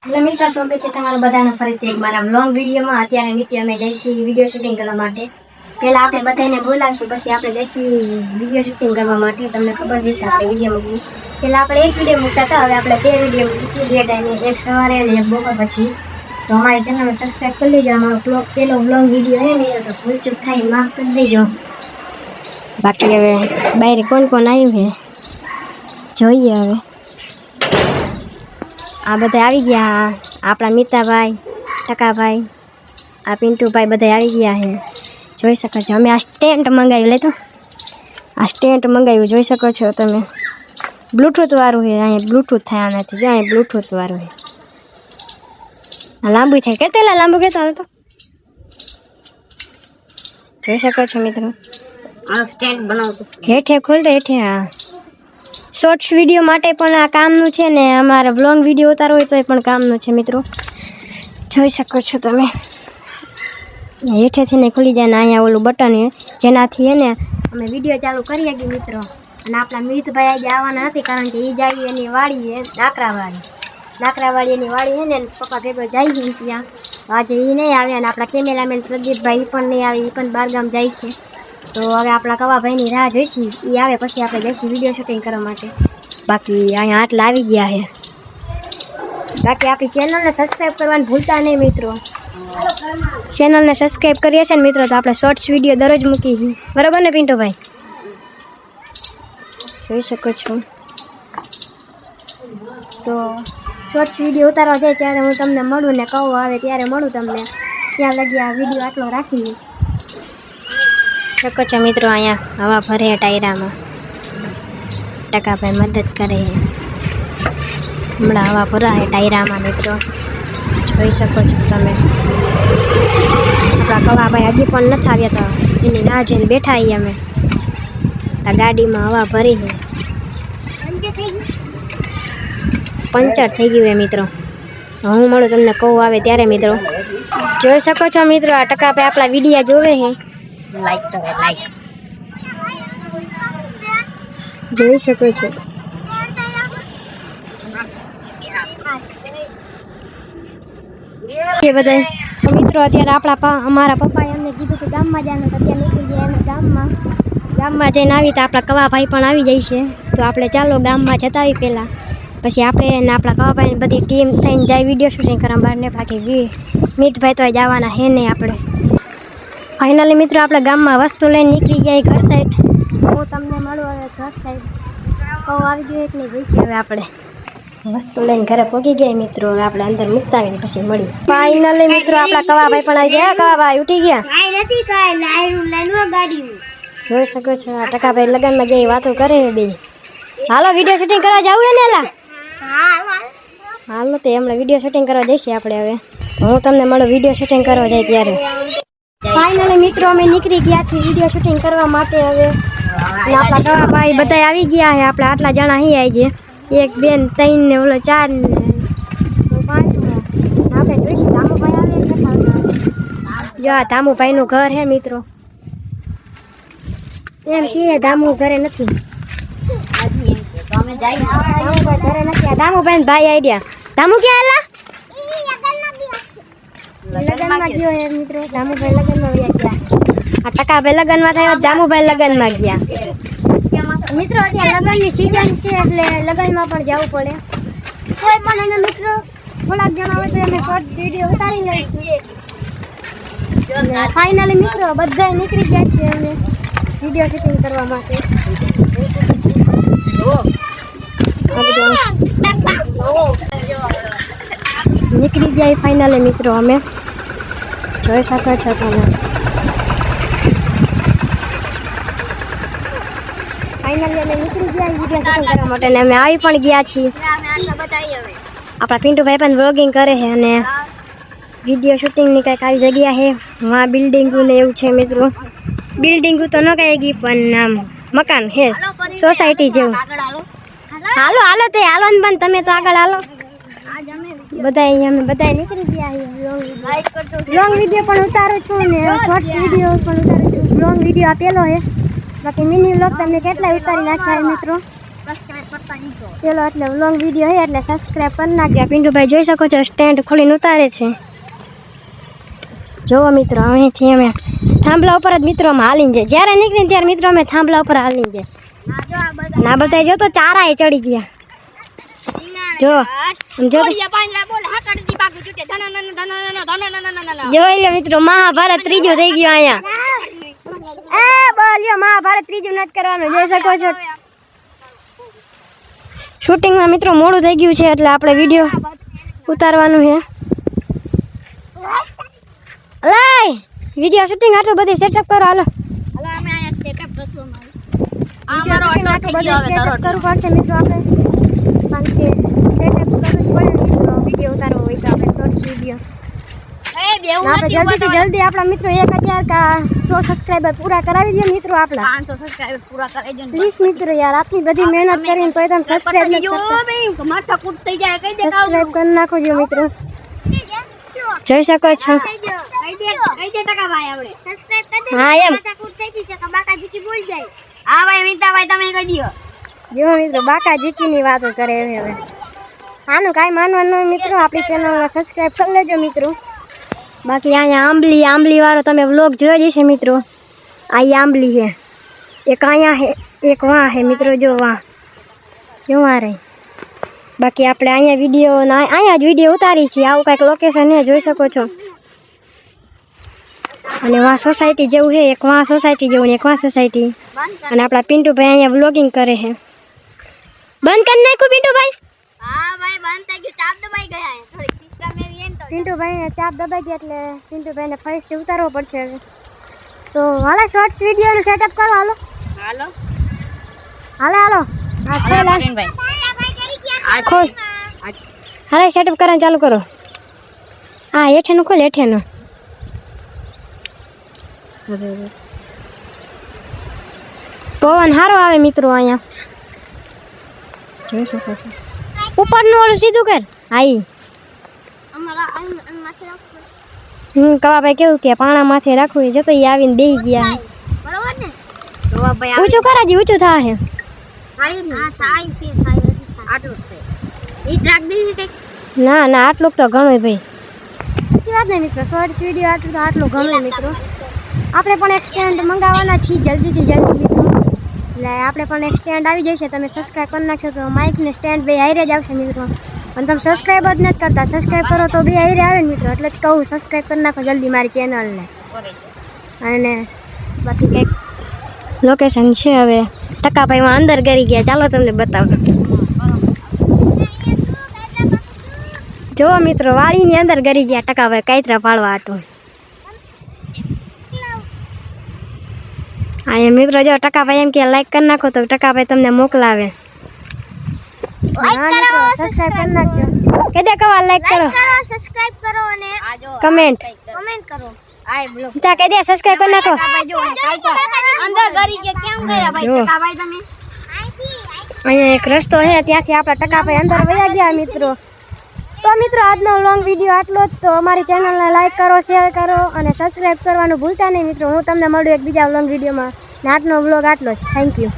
Hello મિત્રો, સ્વાગત છે તમારું બધાનું ફરીથી એક મારા વ્લોગ વિડીયોમાં। અત્યારે મિત્ર અમે જઈએ છીએ વિડીયો શૂટિંગ કરવા માટે। પહેલાં આપણે બધાને બોલાવશું, પછી આપણે જઈશું વિડીયો શૂટિંગ કરવા માટે। તમને ખબર હશે આપણે વિડીયો મૂકવું પહેલાં આપણે એક વિડીયો મૂકતા હતા, હવે આપણે 2 વિડીયો મૂકીશું, 2 ટાઈમે, એક સવારે અને એક બપોર પછી। તો અમારી ચેનલને સબસ્ક્રાઈબ કરી લેજો। અમારો પહેલો વ્લોગ વિડીયો છે ને, તો ભૂલચૂક થાય માફ કરી દેજો। બાકી હવે બહાર કોણ કોણ આવ્યું છે જોઈએ। હવે આ બધા આવી ગયા, આપણા મિતાભાઈ, ટકાભાઈ, આ પિન્ટુભાઈ બધા આવી ગયા છે, જોઈ શકો છો। અમે આ સ્ટેન્ડ મંગાવ્યું, લેતો આ સ્ટેન્ડ મંગાવ્યું, જોઈ શકો છો તમે। બ્લૂટૂથ વાળું છે, અહીંયા બ્લૂટૂથ થાય આનાથી, જો અહીંયા બ્લૂટૂથ વાળું છે, આ લાંબુ થાય, કેટલા લાંબુ કહેતો હવે તો જોઈ શકો છો મિત્રો। આ સ્ટેન્ડ બનાવતો હેઠે ખોલતો, હેઠે હા શોર્ટ્સ વિડીયો માટે પણ આ કામનું છે ને, અમારે વ્લોગ વિડીયો ઉતારવો હોય તો એ પણ કામનું છે મિત્રો, જોઈ શકો છો તમે। હેઠેથી ને ખુલી જાય ને અહીંયા ઓલું બટન છે, જેનાથી છે ને અમે વિડીયો ચાલુ કરીએ કે મિત્રો। અને આપણા મિતભાઈ આજે આવવાના નથી, કારણ કે એ જાય એની વાડી છે, લાકડાવાડી એની વાડી છે ને, પપ્પા ભેગો જાય છે ત્યાં, આજે એ નહીં આવે। અને આપણા કેમેરામેન પ્રદીપભાઈ એ પણ નહીં આવે, એ પણ બહારગામ જાય છે। તો હવે આપણા કવાભાઈની રાહ જોઈશી, એ આવે પછી આપણે જઈશું વિડીયો શૂટિંગ કરવા માટે। બાકી અહીંયા આટલા આવી ગયા છે। બાકી આપણી ચેનલને સબસ્ક્રાઈબ કરવાનું ભૂલતા નહીં મિત્રો। ચેનલને સબસ્ક્રાઈબ કરીએ છીએ ને મિત્રો, તો આપણે શોર્ટ્સ વિડીયો દરરોજ મૂકી, બરાબર ને પિન્ટુભાઈ? જોઈ શકો છો। તો શોર્ટ્સ વિડીયો ઉતારવા જાય ત્યારે હું તમને મળું, ને કહું આવે ત્યારે મળું તમને, ત્યાં લગી આ વિડીયો આટલો રાખી શકો છો મિત્રો। અહીંયા હવા ભરે ટાયરામાં, ટકાભાઈ મદદ કરે છે, હમણાં હવા ભરાય ટાયરામાં મિત્રો, જોઈ શકો છો તમે। આપણા કવાભાઈ હજી પણ નથી આવ્યા, તો એની રાહ જોઈને બેઠા છીએ અમે। આ ગાડીમાં હવા ભરી છે, પંચર થઈ ગયું છે મિત્રો। હું મળું તમને કહું આવે ત્યારે મિત્રો, જોઈ શકો છો મિત્રો। આ ટકાભાઈ આપણા વિડીયા જોવે છે, લાઈક કરો, લાઈક જોઈ શકો છો। એ બધા મિત્રો અત્યારે અમારા પપ્પાએ અમને કીધું કે ગામમાં જવાનું, અત્યારે નીકળી ગયા એમ ગામમાં જઈને આવી, તો આપણા કવાભાઈ પણ આવી જાય છે। તો આપણે ચાલો ગામમાં જતા આવી પહેલાં, પછી આપણે ને આપણા કવાભાઈ બધી ટીમ થઈને જાય વિડીયો શૂટિંગ કરવા બહાર ને। બાકી મિતભાઈ તો જવાના હે નહીં આપણે। ફાઇનલી મિત્રો આપણે ગામમાં વસ્તુ લઈને નીકળી જાય ઘર સાઈડ। હું તમને મળું હવે ઘર સાઈડ, કહું આવી ગયું એક નહીં જોઈશે। હવે આપણે વસ્તુ લઈને ઘરે પહોંચી ગયા મિત્રો, હવે આપણે અંદર મૂકતા આવીને પછી મળ્યું। ફાઇનલી મિત્રો આપણા કવાભાઈ પણ આવી ગયા। કવાભાઈ ઉઠી ગયા? જોઈ શકો છો આ ટકાભાઈ લગ્નમાં ગયા, વાતો કરે બે। હાલો વિડીયો શૂટિંગ કરવા જવું હે ને? એલા હાલો, તો હમણાં વિડીયો શૂટિંગ કરવા જઈશું આપણે। હવે હું તમને મળું વિડીયો શૂટિંગ કરવા જાય ત્યારે। ફાઇનલી મિત્રો અમે નીકળી ગયા છીએ વિડીયો શૂટિંગ કરવા માટે। હવે આપણા કવાભાઈ બધા આવી ગયા છે, આપણે આટલા જણા અહીં આવી છે, 1 2 3 ને ઓલો 4 ને 5 ને આપણે જોઈશું ધામુભાઈ આવે જો આ ધામુભાઈનું ઘર હે મિત્રો, એમ કે ધામુ ઘરે નથી, ધામુભાઈ ઘરે નથી, આ ધામુભાઈ ભાઈ આવી ગયા। ધામુ ક્યાં આલા? લગનમાં ગયો હે મિત્રો, ધામુભાઈ લગનમાં ગયા। આ ટકાભાઈ લગનમાં થયો, ધામુભાઈ લગનમાં ગયા મિત્રો। અત્યારે લગનની સીઝન છે એટલે લગનમાં પણ જવું પડે, કોઈ પણ એને મિત્રો થોડાક જણા હોય તો અમે શોર્ટ્સ વિડીયો ઉતારી લઈશું। ફાઇનલી મિત્રો બધા નીકળી ગયા છે અમે વિડીયો શૂટિંગ કરવા માટે। નીકળી ગયા ફાઇનલી મિત્રો અમે, જોઈ શકો છો તમે। ફાઇનલી અમે નીકળી ગયા વિડીયો શૂટિંગ કરવા માટે, અને અમે આવી પણ ગયા છીએ। આપણા પિન્ટુભાઈ પણ વ્લોગિંગ કરે છે, અને વિડીયો શૂટિંગની કંઈક આવી જગ્યા છે, વાં બિલ્ડિંગું ને એવું છે મિત્રો। બિલ્ડિંગું તો ન કહી ગઈ પણ આમ મકાન છે, સોસાયટી જેવું। હાલો હાલો તે હાલો ને પણ તમે તો આગળ હાલો। બધા અમે બધા નીકળી ગયા લોંગ વિડીયો પણ ઉતારું છું ને શોર્ટ્સ વિડીયો પણ ઉતારું છું। લોંગ વિડીયો આપેલો છે, બાકી મિની વ્લોગ તમે કેટલા ઉતારી નાખ્યા મિત્રો। પેલો એટલે લોંગ વિડીયો હે એટલે સબસ્ક્રાઇબ કરી નાખજો. પિન્ટુભાઈ જોઈ શકો છો સ્ટેન્ડ ખોલીને ઉતારે છે. જોવો મિત્રો અહીંથી અમે થાંભલા ઉપર જ મિત્રો અમે હાલીને જાય. જ્યારે નીકળીને ત્યારે મિત્રો અમે થાંભલા ઉપર હાલીને જાય. ના બધા જો તો ચારાએ ચડી ગયા. જો જોઈ લો મિત્રો મહાભારત ત્રીજું થઈ ગયું અહીંયા. બોલ્યો મહાભારત ત્રીજું નથી કરવાનું જોઈ શકો છો. શૂટિંગમાં મિત્રો મોડું થઈ ગયું છે એટલે આપણે વિડીયો ઉતારવાનું છે. અલાય વિડીયો શૂટિંગ આટલું બધી સેટઅપ કરો. હાલો કરવું પડશે મિત્રો આપણે કારણ કે સેટઅપ કરવું પડે મિત્રો. વિડીયો ઉતારવો હોય તો આપણે શોર્ટ્સ વિડીયો જલ્દી આપણા મિત્રો 1000 સબસ્ક્રાઇબર પૂરા કરાવી દે મિત્રો. આપણા 500 સબસ્ક્રાઇબર પૂરા કરાવી દે પ્લીઝ મિત્રો. યાર આટલી બધી મહેનત કરીને કોઈ તમે સબસ્ક્રાઇબ થઈ જાય સબસ્ક્રાઇબ કરી નાખો મિત્રો. જોઈ શકો છો. હા એમ હા ભાઈ મીતાભાઈ તમે કહી દો. જો મિત્રો બાકા જીકીની વાતો કરે હવે. આનું કાંઈ માનવાનું મિત્રો. આપણી ચેનલને સબસ્ક્રાઇબ કરી લેજો મિત્રો. બાકી અહીંયા આંબલી વાળો તમે વ્લોગ જોઈ જશે મિત્રો. આ આંબલી છે એક અહીંયા છે એક વાં છે મિત્રો. જો વાં જો વાં રહી. બાકી આપણે અહીંયા જ વિડીયો ઉતારી છીએ. આવું કાંઈક લોકેશન છે જોઈ શકો છો. અને વાં સોસાયટી જેવું છે. એક વાં સોસાયટી જેવું ને એક વાં સોસાયટી. અને આપણા પિન્ટુભાઈ અહીંયા વ્લોગિંગ કરે છે. બંધ કરી નાખ્યું પિન્ટુભાઈ? હા ભાઈ બંધ થઈ ગયું. ચાપ દબાઈ ગયા. થોડી સિસ્ટમ એવી એન તો પિન્ટુભાઈને ચાપ દબાઈ ગઈ એટલે પિન્ટુભાઈને ફરીથી ઉતારવો પડશે. તો હાલો શોર્ટ્સ વિડીયોનું સેટઅપ કરો. હાલો હાલે સેટઅપ કરવાનું ચાલુ કરો. હા હેઠેનું ખોલ હેઠેનું. પવન સારો આવે મિત્રો અહીંયા જોઈ શકો છો. ઉપરનું ઓલું સીધું કર. હા કવાભાઈ કેવું કે પાણા માથે રાખવું એ જતો આવીને બેહી ગયા. ઊંચું કરાજી ઊંચું થાય. ના ના આટલું તો ઘણું ભાઈ. સાચી વાત ને મિત્રો. શોર્ટ્સ વિડીયો આટલું ઘણું મિત્રો. આપણે પણ એક સ્ટેન્ડ મંગાવવાના છીએ જલ્દીથી જલ્દી મિત્રો. એટલે આપણે પણ એક સ્ટેન્ડ આવી જશે. તમે સબસ્ક્રાઈબ કરી નાખશો તો માઇક ને સ્ટેન્ડ બે હારે જ આવશે મિત્રો. અને તમે સબસ્ક્રાઈબ જ નથી કરતા. સબસ્ક્રાઈબ કરો તો બે હારે આવે ને મિત્રો. એટલે જ કહું સબસ્ક્રાઈબ કરી નાખો જલ્દી મારી ચેનલને. અને બાકી કંઈક લોકેશન છે હવે. ટકાભાઈમાં અંદર કરી ગયા. ચાલો તમને બતાવો. જો મિત્રો વાડીની અંદર ગરી ગયા ટકાભાઈ કાયતરા પાડવા હતું. અહીંયા મિત્રો જો ટકાભાઈ એમ કે લાઈક કરી નાખો તો ટકાભાઈ તમને મોકલાવે. સબસ્ક્રાઇબ કરી નાખજો. કેદે કવા લાઈક કરો, સબસ્ક્રાઇબ કરો અને કમેન્ટ કરો. આય બ્લોગ તા કેદે સબસ્ક્રાઇબ કરી નાખો. અંદર ગરી કે કેમ ગયા ભાઈ ટકાભાઈ તમે? અહીંયા એક રસ્તો છે ત્યાંથી આપણા ટકાભાઈ અંદર વયા ગયા મિત્રો. તો મિત્રો આજનો લોંગ વિડીયો આટલો જ. તો અમારી ચેનલને લાઈક કરો, શેર કરો અને સબસ્ક્રાઈબ કરવાનું ભૂલતા નહીં મિત્રો. હું તમને મળું એક બીજા લોંગ વિડીયોમાં. આજનો વ્લોગ આટલો જ. Thank you.